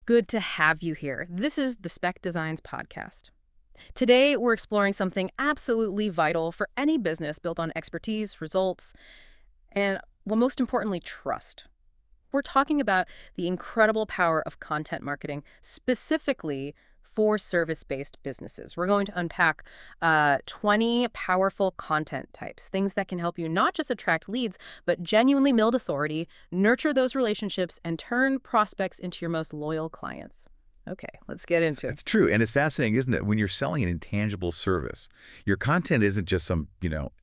Good to have you here. This is the Spec Designs podcast. Today, we're exploring something absolutely vital for any business built on expertise, results, and, well, most importantly, trust. We're talking about the incredible power of content marketing, specifically for service-based businesses. We're going to unpack 20 powerful content types, things that can help you not just attract leads, but genuinely build authority, nurture those relationships, and turn prospects into your most loyal clients. Okay, let's get into it. It's true. And it's fascinating, isn't it? When you're selling an intangible service, your content isn't just some,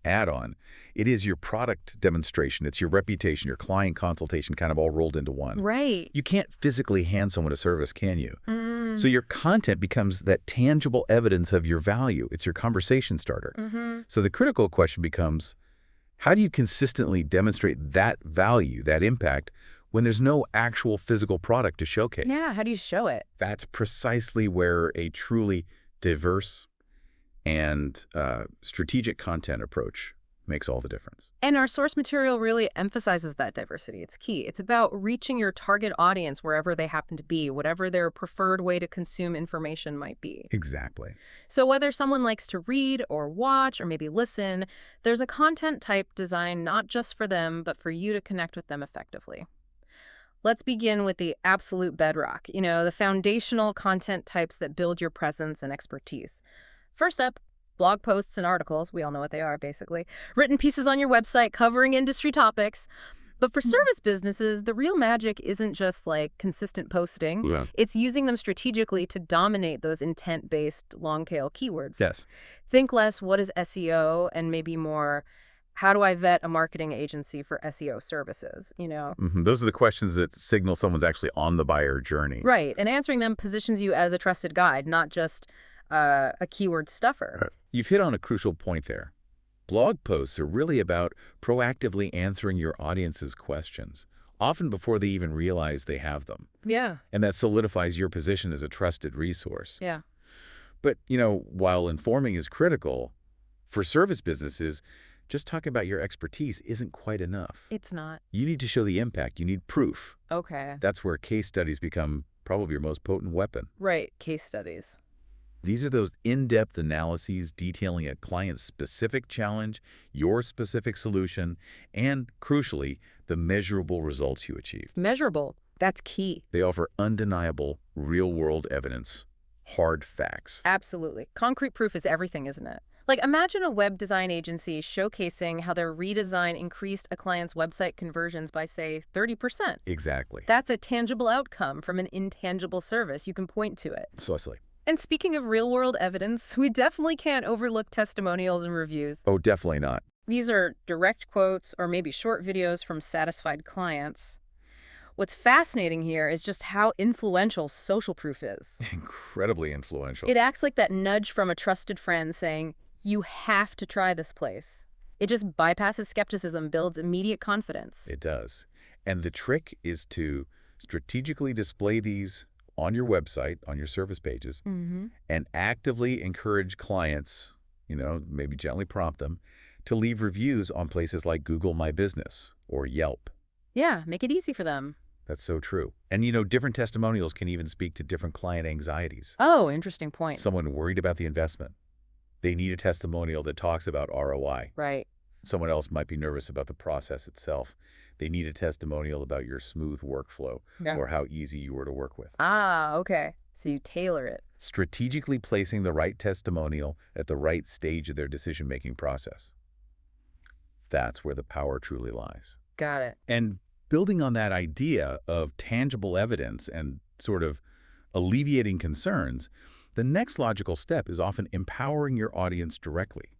add-on. It is your product demonstration. It's your reputation, your client consultation kind of all rolled into one. Right. You can't physically hand someone a service, can you? Mm. So your content becomes that tangible evidence of your value. It's your conversation starter. Mm-hmm. So the critical question becomes, how do you consistently demonstrate that value, that impact, when there's no actual physical product to showcase? Yeah, how do you show it? That's precisely where a truly diverse and strategic content approach makes all the difference. And our source material really emphasizes that diversity. It's key. It's about reaching your target audience wherever they happen to be, whatever their preferred way to consume information might be. Exactly. So whether someone likes to read or watch or maybe listen, there's a content type designed not just for them, but for you to connect with them effectively. Let's begin with the absolute bedrock, the foundational content types that build your presence and expertise. First up, blog posts and articles. We all know what they are, basically. Written pieces on your website covering industry topics. But for service businesses, the real magic isn't just like consistent posting. Yeah. It's using them strategically to dominate those intent-based long-tail keywords. Yes. Think less, what is SEO, and maybe more, how do I vet a marketing agency for SEO services, Those are the questions that signal someone's actually on the buyer journey. Right, and answering them positions you as a trusted guide, not just a keyword stuffer. You've hit on a crucial point there. Blog posts are really about proactively answering your audience's questions, often before they even realize they have them. Yeah. And that solidifies your position as a trusted resource. Yeah. But, while informing is critical, for service businesses, just talking about your expertise isn't quite enough. It's not. You need to show the impact. You need proof. Okay. That's where case studies become probably your most potent weapon. Right, case studies. These are those in-depth analyses detailing a client's specific challenge, your specific solution, and, crucially, the measurable results you achieved. Measurable. That's key. They offer undeniable, real-world evidence, hard facts. Absolutely. Concrete proof is everything, isn't it? Like, imagine a web design agency showcasing how their redesign increased a client's website conversions by, say, 30%. Exactly. That's a tangible outcome from an intangible service. You can point to it. Precisely. And speaking of real-world evidence, we definitely can't overlook testimonials and reviews. Oh, definitely not. These are direct quotes or maybe short videos from satisfied clients. What's fascinating here is just how influential social proof is. Incredibly influential. It acts like that nudge from a trusted friend saying, you have to try this place. It just bypasses skepticism, builds immediate confidence. It does. And the trick is to strategically display these on your website, on your service pages, and actively encourage clients, maybe gently prompt them, to leave reviews on places like Google My Business or Yelp. Yeah, make it easy for them. That's so true. And, different testimonials can even speak to different client anxieties. Oh, interesting point. Someone worried about the investment. They need a testimonial that talks about ROI. Right. Someone else might be nervous about the process itself. They need a testimonial about your smooth workflow or how easy you were to work with. Ah, okay. So you tailor it. Strategically placing the right testimonial at the right stage of their decision-making process. That's where the power truly lies. Got it. And building on that idea of tangible evidence and sort of alleviating concerns, the next logical step is often empowering your audience directly.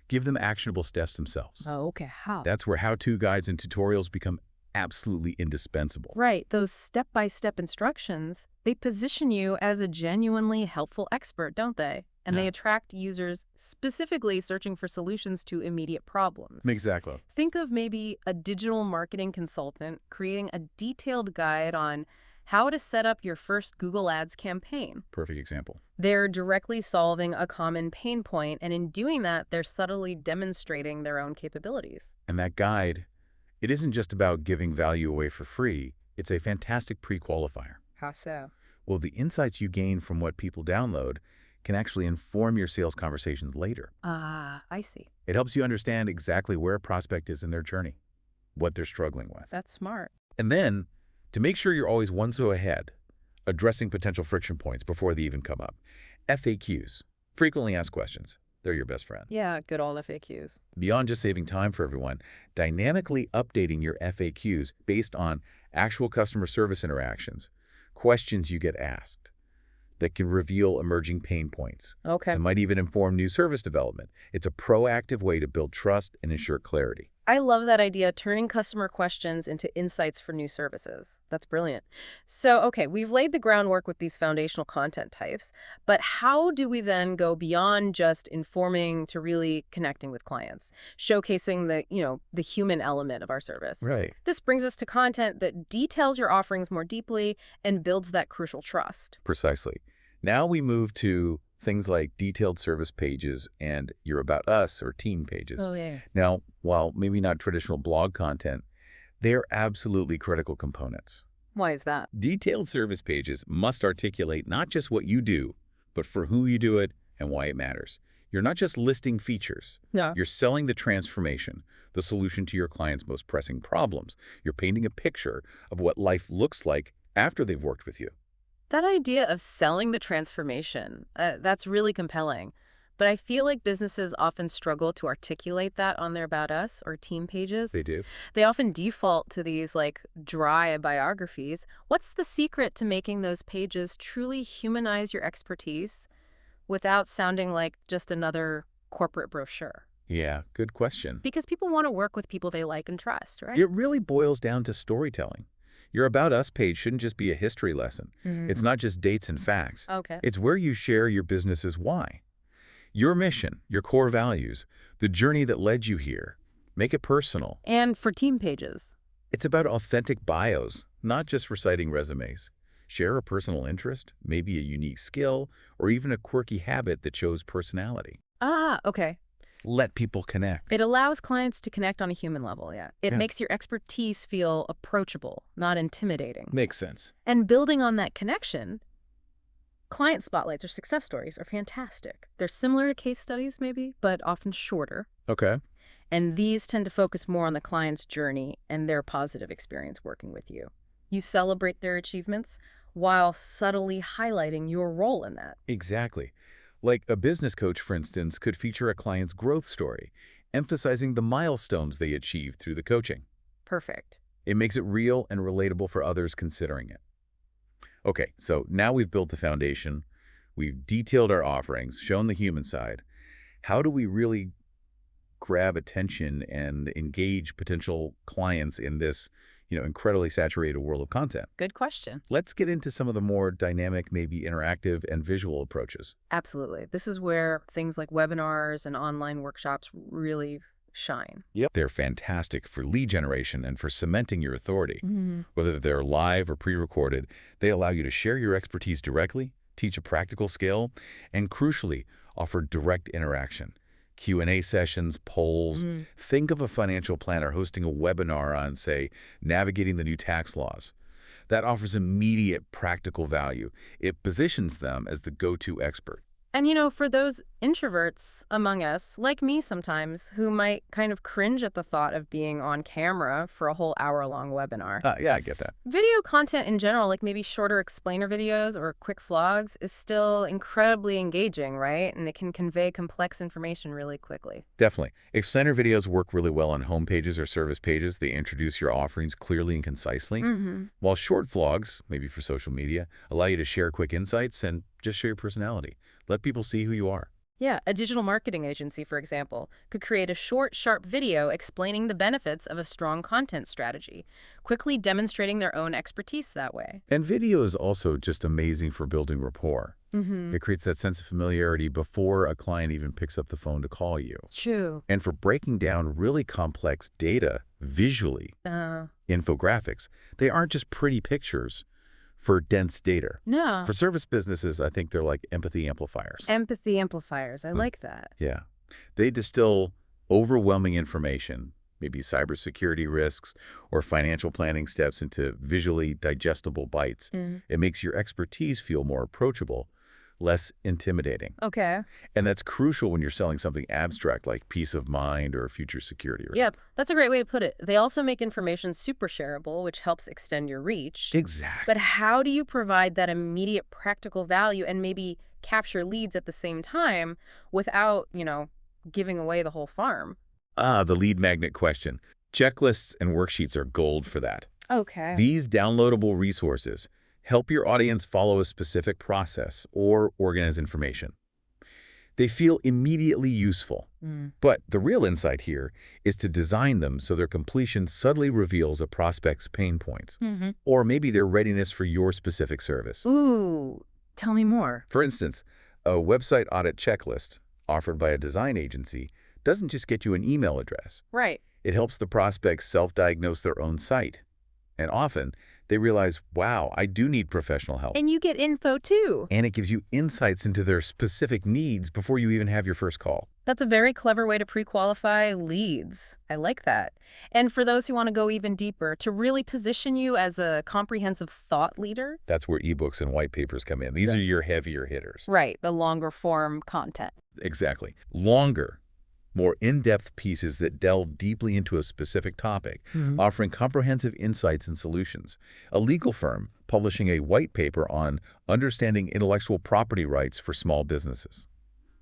Give them actionable steps themselves. Oh, okay. How? That's where how-to guides and tutorials become absolutely indispensable. Right. Those step-by-step instructions, they position you as a genuinely helpful expert, don't they? And they attract users specifically searching for solutions to immediate problems. Exactly. Think of maybe a digital marketing consultant creating a detailed guide on how to set up your first Google Ads campaign. Perfect example. They're directly solving a common pain point, and in doing that, they're subtly demonstrating their own capabilities. And that guide, it isn't just about giving value away for free. It's a fantastic pre-qualifier. How so? Well, the insights you gain from what people download can actually inform your sales conversations later. Ah, I see. It helps you understand exactly where a prospect is in their journey, what they're struggling with. That's smart. And then, to make sure you're always one step ahead, addressing potential friction points before they even come up. FAQs, frequently asked questions. They're your best friend. Yeah, good old FAQs. Beyond just saving time for everyone, dynamically updating your FAQs based on actual customer service interactions, questions you get asked that can reveal emerging pain points. Okay. It might even inform new service development. It's a proactive way to build trust and ensure clarity. I love that idea, turning customer questions into insights for new services. That's brilliant. So, okay, we've laid the groundwork with these foundational content types, but how do we then go beyond just informing to really connecting with clients, showcasing the human element of our service? Right. This brings us to content that details your offerings more deeply and builds that crucial trust. Precisely. Now we move to things like detailed service pages and your About Us or team pages. Oh, yeah. Now, while maybe not traditional blog content, they are absolutely critical components. Why is that? Detailed service pages must articulate not just what you do, but for who you do it and why it matters. You're not just listing features. Yeah. You're selling the transformation, the solution to your client's most pressing problems. You're painting a picture of what life looks like after they've worked with you. That idea of selling the transformation, that's really compelling. But I feel like businesses often struggle to articulate that on their About Us or team pages. They do. They often default to these dry biographies. What's the secret to making those pages truly humanize your expertise without sounding like just another corporate brochure? Yeah, good question. Because people want to work with people they like and trust, right? It really boils down to storytelling. Your About Us page shouldn't just be a history lesson. It's not just dates and facts. Okay. It's where you share your business's why. Your mission, your core values, the journey that led you here. Make it personal. And for team pages. It's about authentic bios, not just reciting resumes. Share a personal interest, maybe a unique skill, or even a quirky habit that shows personality. Ah, okay. Let people connect. It allows clients to connect on a human level, yeah. It Yeah. makes your expertise feel approachable, not intimidating. Makes sense. And building on that connection, client spotlights or success stories are fantastic. They're similar to case studies maybe, but often shorter. Okay. And these tend to focus more on the client's journey and their positive experience working with you. You celebrate their achievements while subtly highlighting your role in that. Exactly. Like a business coach, for instance, could feature a client's growth story, emphasizing the milestones they achieved through the coaching. Perfect. It makes it real and relatable for others considering it. Okay, so now we've built the foundation. We've detailed our offerings, shown the human side. How do we really grab attention and engage potential clients in this, incredibly saturated world of content? Good question. Let's get into some of the more dynamic, maybe interactive and visual approaches. Absolutely. This is where things like webinars and online workshops really shine. Yep. They're fantastic for lead generation and for cementing your authority. Whether they're live or pre-recorded, they allow you to share your expertise directly, teach a practical skill, and crucially, offer direct interaction. Q&A sessions, polls. Think of a financial planner hosting a webinar on, say, navigating the new tax laws. That offers immediate practical value. It positions them as the go-to expert. And for those introverts among us, like me sometimes, who might kind of cringe at the thought of being on camera for a whole hour-long webinar. Yeah, I get that. Video content in general, like maybe shorter explainer videos or quick vlogs, is still incredibly engaging, right? And it can convey complex information really quickly. Definitely. Explainer videos work really well on home pages or service pages. They introduce your offerings clearly and concisely. While short vlogs, maybe for social media, allow you to share quick insights and just show your personality. Let people see who you are. Yeah, a digital marketing agency, for example, could create a short, sharp video explaining the benefits of a strong content strategy, quickly demonstrating their own expertise that way. And video is also just amazing for building rapport. It creates that sense of familiarity before a client even picks up the phone to call you. True. And for breaking down really complex data visually, infographics, they aren't just pretty pictures for dense data. No. For service businesses, I think they're like empathy amplifiers. Empathy amplifiers. I like that. Yeah. They distill overwhelming information, maybe cybersecurity risks or financial planning steps into visually digestible bites. It makes your expertise feel more approachable, less intimidating. Okay. And that's crucial when you're selling something abstract like peace of mind or future security. Right? Yep, that's a great way to put it. They also make information super shareable, which helps extend your reach. Exactly. But how do you provide that immediate practical value and maybe capture leads at the same time without, giving away the whole farm? The lead magnet question. Checklists and worksheets are gold for that. Okay. These downloadable resources help your audience follow a specific process or organize information. They feel immediately useful. But the real insight here is to design them so their completion subtly reveals a prospect's pain points, or maybe their readiness for your specific service. Ooh, tell me more. For instance, a website audit checklist offered by a design agency doesn't just get you an email address. Right. It helps the prospect self-diagnose their own site. And often, they realize, wow, I do need professional help. And you get info too. And it gives you insights into their specific needs before you even have your first call. That's a very clever way to pre-qualify leads. I like that. And for those who want to go even deeper, to really position you as a comprehensive thought leader. That's where ebooks and white papers come in. These are your heavier hitters. Right, the longer form content. Exactly. Longer, more in-depth pieces that delve deeply into a specific topic, offering comprehensive insights and solutions. A legal firm publishing a white paper on understanding intellectual property rights for small businesses.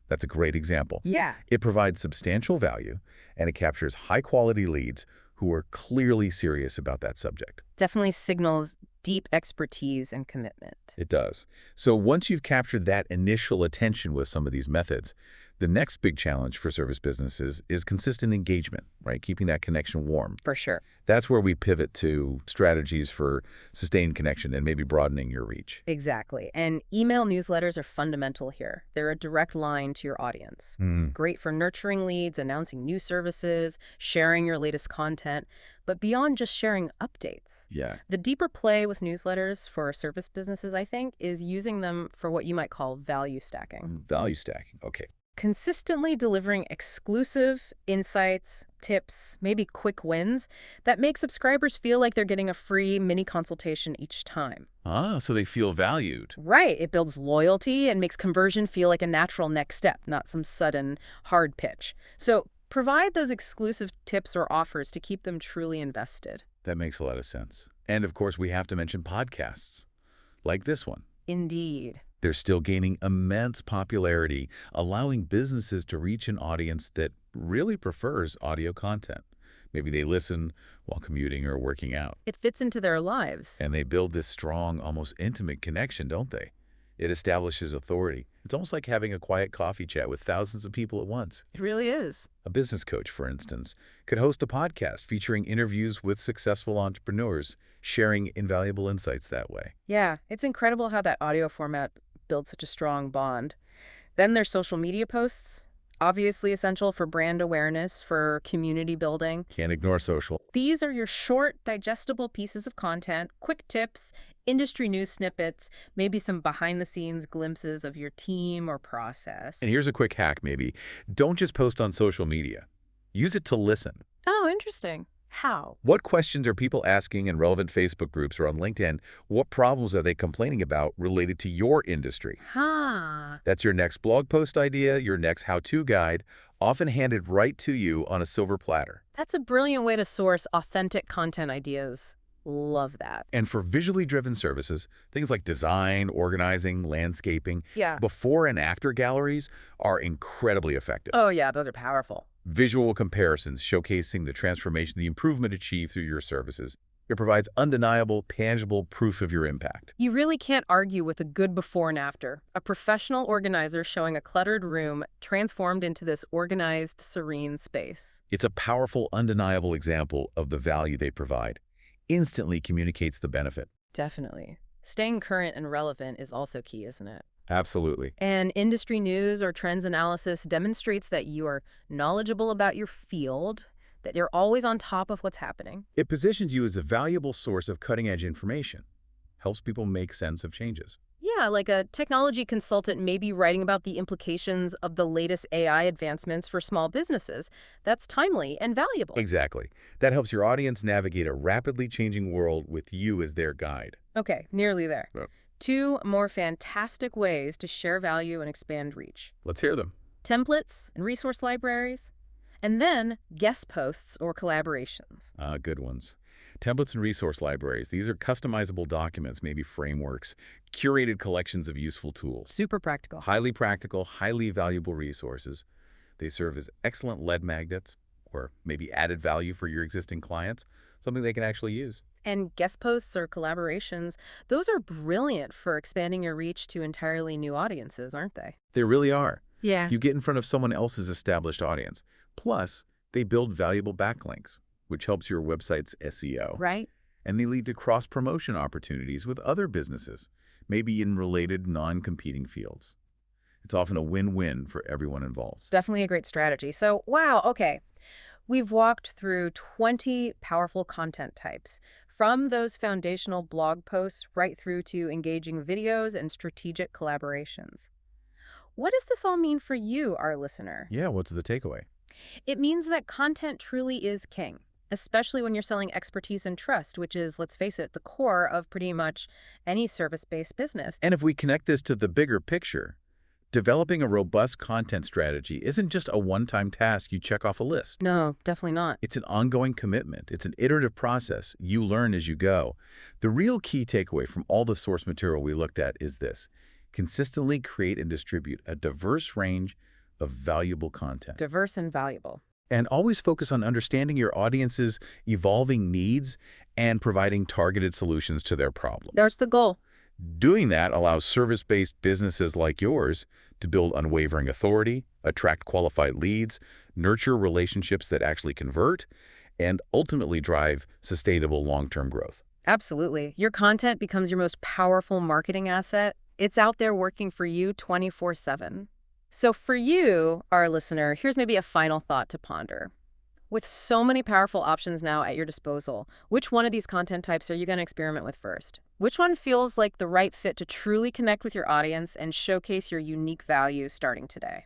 That's a great example. Yeah. It provides substantial value, and it captures high-quality leads who are clearly serious about that subject. Definitely signals deep expertise and commitment. It does. So once you've captured that initial attention with some of these methods, the next big challenge for service businesses is consistent engagement, right? Keeping that connection warm. For sure. That's where we pivot to strategies for sustained connection and maybe broadening your reach. Exactly. And email newsletters are fundamental here. They're a direct line to your audience. Great for nurturing leads, announcing new services, sharing your latest content. But beyond just sharing updates, Yeah. the deeper play with newsletters for service businesses, I think, is using them for what you might call value stacking. Value stacking. Okay. Consistently delivering exclusive insights, tips, maybe quick wins that make subscribers feel like they're getting a free mini consultation each time. So they feel valued. Right. It builds loyalty and makes conversion feel like a natural next step, not some sudden hard pitch. So provide those exclusive tips or offers to keep them truly invested. That makes a lot of sense. And of course, we have to mention podcasts like this one. Indeed. They're still gaining immense popularity, allowing businesses to reach an audience that really prefers audio content. Maybe they listen while commuting or working out. It fits into their lives. And they build this strong, almost intimate connection, don't they? It establishes authority. It's almost like having a quiet coffee chat with thousands of people at once. It really is. A business coach, for instance, could host a podcast featuring interviews with successful entrepreneurs, sharing invaluable insights that way. Yeah, it's incredible how that audio format builds such a strong bond. Then there's social media posts, obviously essential for brand awareness, for community building. Can't ignore social. These are your short, digestible pieces of content, quick tips, industry news snippets, maybe some behind-the-scenes glimpses of your team or process. And here's a quick hack, maybe. Don't just post on social media. Use it to listen. Oh, interesting. How? What questions are people asking in relevant Facebook groups or on LinkedIn? What problems are they complaining about related to your industry? That's your next blog post idea, your next how-to guide, often handed right to you on a silver platter. That's a brilliant way to source authentic content ideas. Love that. And for visually driven services, things like design, organizing, landscaping, Yeah. before and after galleries are incredibly effective. Oh, yeah, those are powerful. Visual comparisons showcasing the transformation, the improvement achieved through your services. It provides undeniable, tangible proof of your impact. You really can't argue with a good before and after. A professional organizer showing a cluttered room transformed into this organized, serene space. It's a powerful, undeniable example of the value they provide. Instantly communicates the benefit. Definitely. Staying current and relevant is also key, isn't it? Absolutely. And industry news or trends analysis demonstrates that you are knowledgeable about your field, that you're always on top of what's happening. It positions you as a valuable source of cutting-edge information. Helps people make sense of changes. Yeah, like a technology consultant may be writing about the implications of the latest AI advancements for small businesses. That's timely and valuable. Exactly. That helps your audience navigate a rapidly changing world with you as their guide. Okay, nearly there. Yeah. Two more fantastic ways to share value and expand reach. Let's hear them. Templates and resource libraries, and then guest posts or collaborations. Good ones. Templates and resource libraries. These are customizable documents, maybe frameworks, curated collections of useful tools. Super practical. Highly practical, highly valuable resources. They serve as excellent lead magnets or maybe added value for your existing clients, something they can actually use. And guest posts or collaborations, those are brilliant for expanding your reach to entirely new audiences, aren't they? They really are. Yeah. You get in front of someone else's established audience. Plus, they build valuable backlinks, which helps your website's SEO. Right? And they lead to cross-promotion opportunities with other businesses, maybe in related non-competing fields. It's often a win-win for everyone involved. Definitely a great strategy. So, wow, okay. We've walked through 20 powerful content types, from those foundational blog posts right through to engaging videos and strategic collaborations. What does this all mean for you, our listener? Yeah, what's the takeaway? It means that content truly is king, especially when you're selling expertise and trust, which is, let's face it, the core of pretty much any service-based business. And if we connect this to the bigger picture, developing a robust content strategy isn't just a one-time task you check off a list. No, definitely not. It's an ongoing commitment. It's an iterative process. You learn as you go. The real key takeaway from all the source material we looked at is this: consistently create and distribute a diverse range of valuable content. Diverse and valuable. And always focus on understanding your audience's evolving needs and providing targeted solutions to their problems. That's the goal. Doing that allows service-based businesses like yours to build unwavering authority, attract qualified leads, nurture relationships that actually convert, and ultimately drive sustainable long-term growth. Absolutely. Your content becomes your most powerful marketing asset. It's out there working for you 24/7. So for you, our listener, here's maybe a final thought to ponder. With so many powerful options now at your disposal, which one of these content types are you going to experiment with first? Which one feels like the right fit to truly connect with your audience and showcase your unique value starting today?